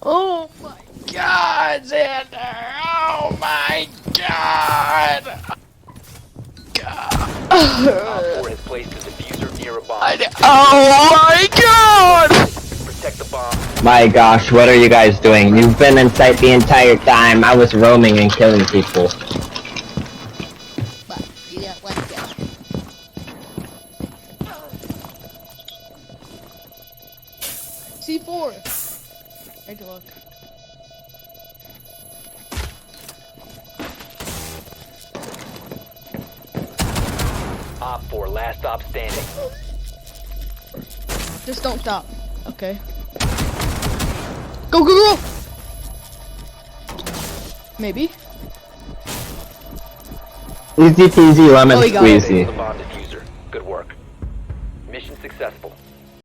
Oh my God, Xander! Oh my God! Op 4 has placed the diffuser near a bomb. Oh my God! Protect the bomb. My gosh, what are you guys doing? You've been in sight the entire time. I was roaming and killing people. But you got one guy. C4. Take a look. Op 4, last stop standing. Just don't stop. Okay. Go, go, go! Maybe. Easy peasy lemon Oh, he got it. squeezy. The bomb diffuser. Good work. Mission successful.